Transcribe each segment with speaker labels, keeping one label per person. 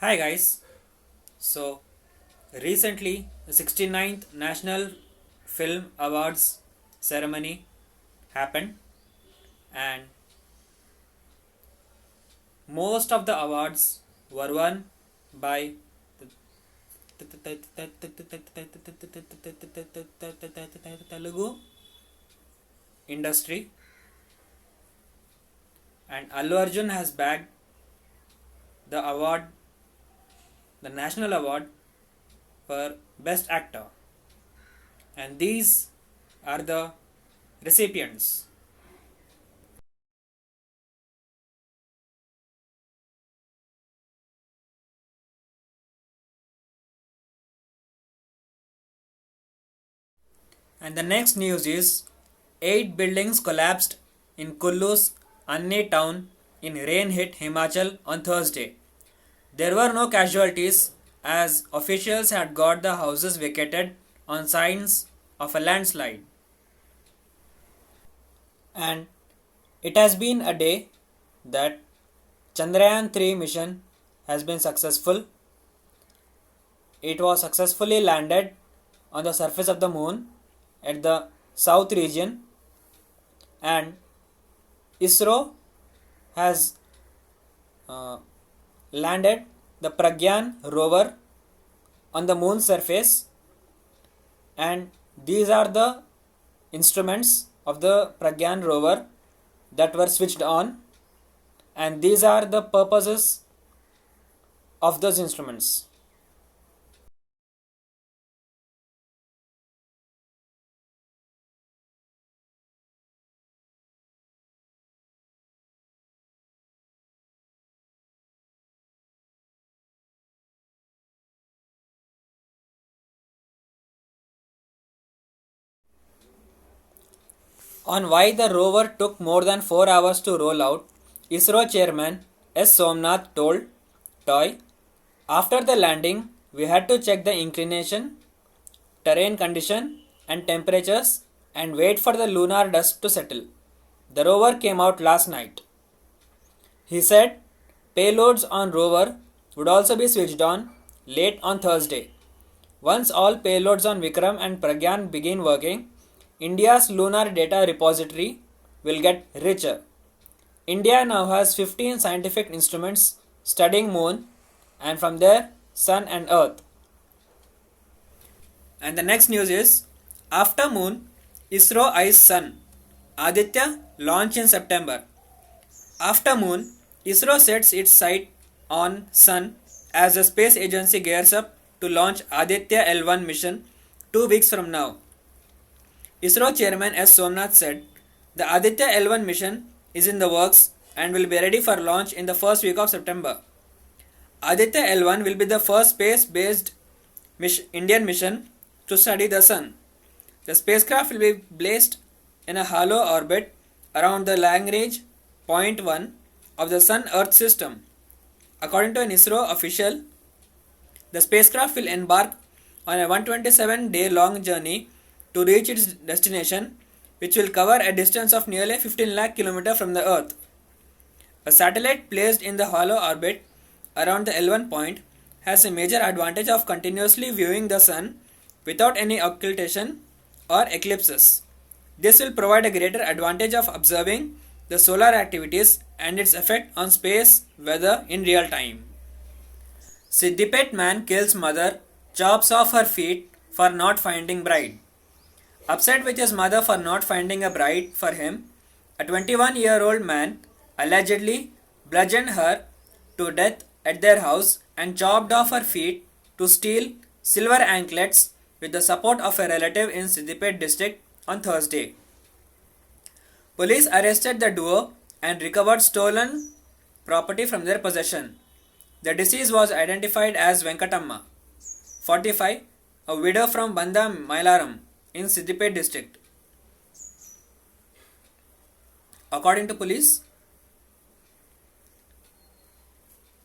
Speaker 1: Hi guys. So recently the 69th National Film Awards ceremony happened and most of the awards were won by Telugu industry, and Allu Arjun has bagged the award, the national award for best actor, and these are the recipients. And the next news is 8 buildings collapsed in Kullu's Anne town in rain hit Himachal on Thursday. There were no casualties as officials had got the houses vacated on signs of a landslide. And it has been a day that Chandrayaan 3 mission has been successful. It was successfully landed on the surface of the moon at the south region, and ISRO has uh, landed the Pragyan rover on the moon's surface, and these are the instruments of the Pragyan rover that were switched on, and these are the purposes of those instruments. On why the rover took more than 4 hours to roll out, ISRO chairman S. Somnath told TOI, "After the landing, we had to check the inclination, terrain condition, and temperatures and wait for the lunar dust to settle. The rover came out last night." He said payloads on rover would also be switched on late on Thursday. Once all payloads on Vikram and Pragyan begin working, India's lunar data repository will get richer. India now has 15 scientific instruments studying moon and from there sun and earth. And the next news is after moon, ISRO eyes sun. Aditya launch in September. After moon, ISRO sets its sight on sun as the space agency gears up to launch Aditya L1 mission 2 weeks from now. ISRO chairman S. Somnath said the Aditya L1 mission is in the works and will be ready for launch in the first week of September. Aditya L1 will be the first space based Indian mission to study the sun. The spacecraft will be placed in a hollow orbit around the Lagrange point 1 of the Sun Earth system. According to an ISRO official, the spacecraft will embark on a 127-day long journey to reach its destination, which will cover a distance of nearly 15 lakh km from the Earth. A satellite placed in the hollow orbit around the L1 point has a major advantage of continuously viewing the sun without any occultation or eclipses. This will provide a greater advantage of observing the solar activities and its effect on space weather in real time. Siddipet man kills mother, chops off her feet for not finding bride. Upset with his mother for not finding a bride for him, a 21-year-old man allegedly bludgeoned her to death at their house and chopped off her feet to steal silver anklets with the support of a relative in Siddipet district on Thursday. Police arrested the duo and recovered stolen property from their possession. The deceased was identified as Venkatamma, 45, a widow from Banda Mailaram in Siddipet district. According to police,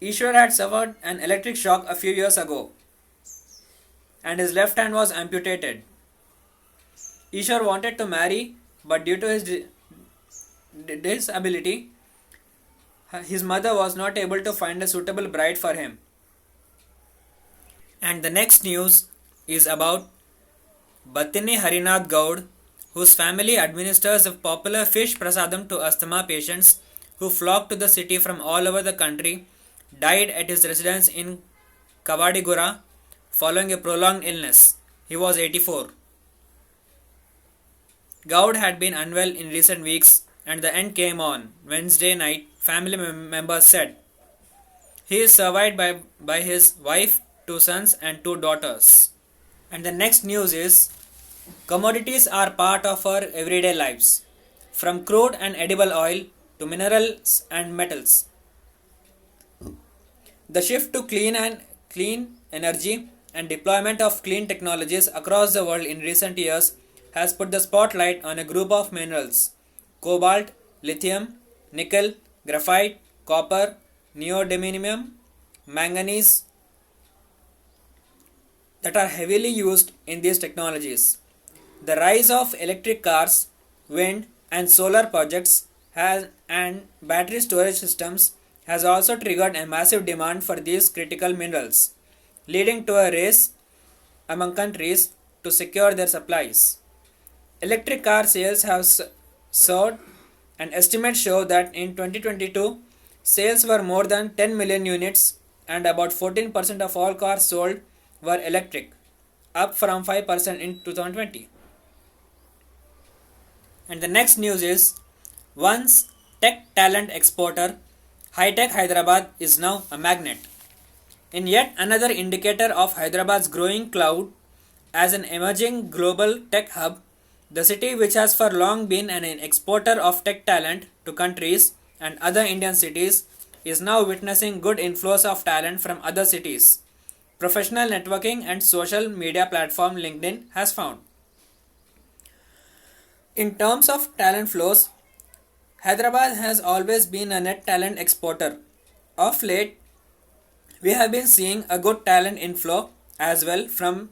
Speaker 1: Ishwar had suffered an electric shock a few years ago and his left hand was amputated. Ishwar wanted to marry, but due to his disability, his mother was not able to find a suitable bride for him. And the next news is about Batini Harinath Gaud, whose family administers a popular fish prasadam to asthma patients who flock to the city from all over the country, died at his residence in Kavadigura following a prolonged illness. He was 84. Gaud had been unwell in recent weeks and the end came on Wednesday night, family members said. He is survived by his wife, two sons, and two daughters. And the next news is commodities are part of our everyday lives, from crude and edible oil to minerals and metals. The shift to clean energy and deployment of clean technologies across the world in recent years has put the spotlight on a group of minerals: cobalt, lithium, nickel, graphite, copper, neodymium, manganese, that are heavily used in these technologies. The rise of electric cars, wind and solar projects and battery storage systems has also triggered a massive demand for these critical minerals, leading to a race among countries to secure their supplies. Electric car sales have soared, and estimates show that in 2022, sales were more than 10 million units and about 14% of all cars sold were electric, up from 5% in 2020. And the next news is once tech talent exporter, High Tech Hyderabad is now a magnet. In yet another indicator of Hyderabad's growing clout as an emerging global tech hub, the city, which has for long been an exporter of tech talent to countries and other Indian cities, is now witnessing good inflows of talent from other cities. Professional networking and social media platform LinkedIn has found. In terms of talent flows, Hyderabad has always been a net talent exporter. Of late, we have been seeing a good talent inflow as well from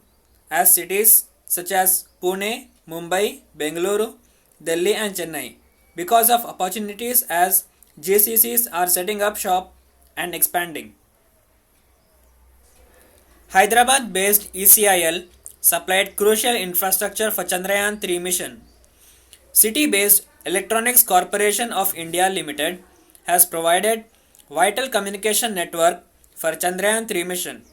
Speaker 1: as cities such as Pune, Mumbai, Bengaluru, Delhi and Chennai because of opportunities as GCCs are setting up shop and expanding. Hyderabad-based ECIL supplied crucial infrastructure for Chandrayaan 3 mission. City-based Electronics Corporation of India Limited has provided vital communication network for Chandrayaan 3 mission.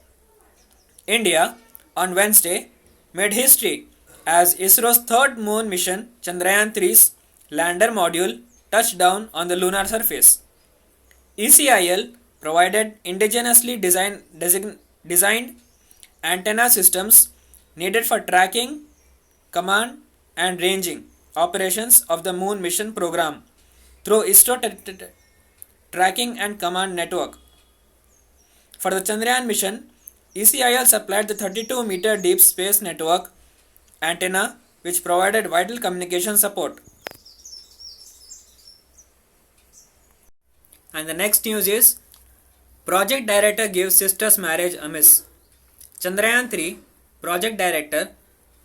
Speaker 1: India on Wednesday made history as ISRO's third moon mission Chandrayaan 3's lander module touched down on the lunar surface. ECIL provided indigenously designed antenna systems needed for tracking, command and ranging operations of the moon mission program through ISRO tracking and command network. For the Chandrayaan mission, ECIL supplied the 32-meter deep space network antenna which provided vital communication support. And the next news is Project Director gives sister's marriage a miss. Chandrayaan 3 Project Director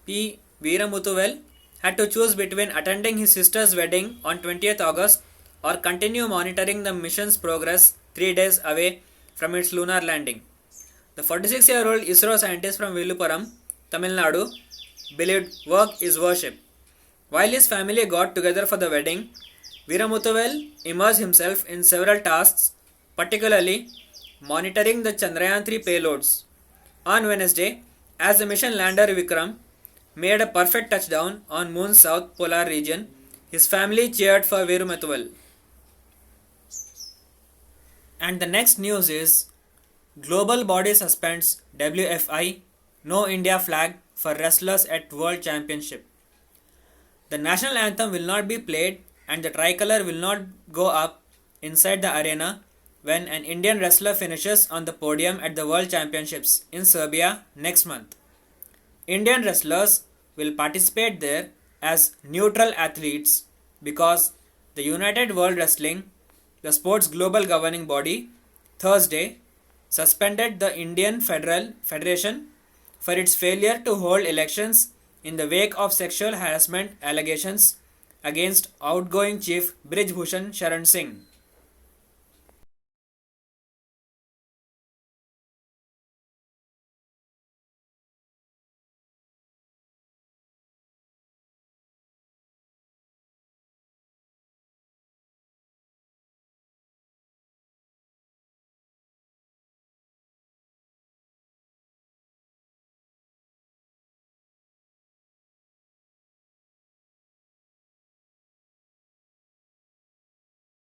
Speaker 1: P. Veeramuthuvel had to choose between attending his sister's wedding on 20th August or continue monitoring the mission's progress 3 days away from its lunar landing. The 46-year-old ISRO scientist from Villupuram, Tamil Nadu, believed work is worship. While his family got together for the wedding, Veeramuthuvel immersed himself in several tasks, particularly monitoring the Chandrayaan 3 payloads. On Wednesday, as the mission lander Vikram made a perfect touchdown on Moon's south polar region, his family cheered for Veeramuthuvel. And the next news is Global Body suspends WFI, no India flag for wrestlers at World Championship. The national anthem will not be played and the tricolour will not go up inside the arena when an Indian wrestler finishes on the podium at the World Championships in Serbia next month. Indian wrestlers will participate there as neutral athletes because the United World Wrestling, the sport's global governing body, Thursday suspended the Indian Federation for its failure to hold elections in the wake of sexual harassment allegations against outgoing chief Brij Bhushan Sharan Singh.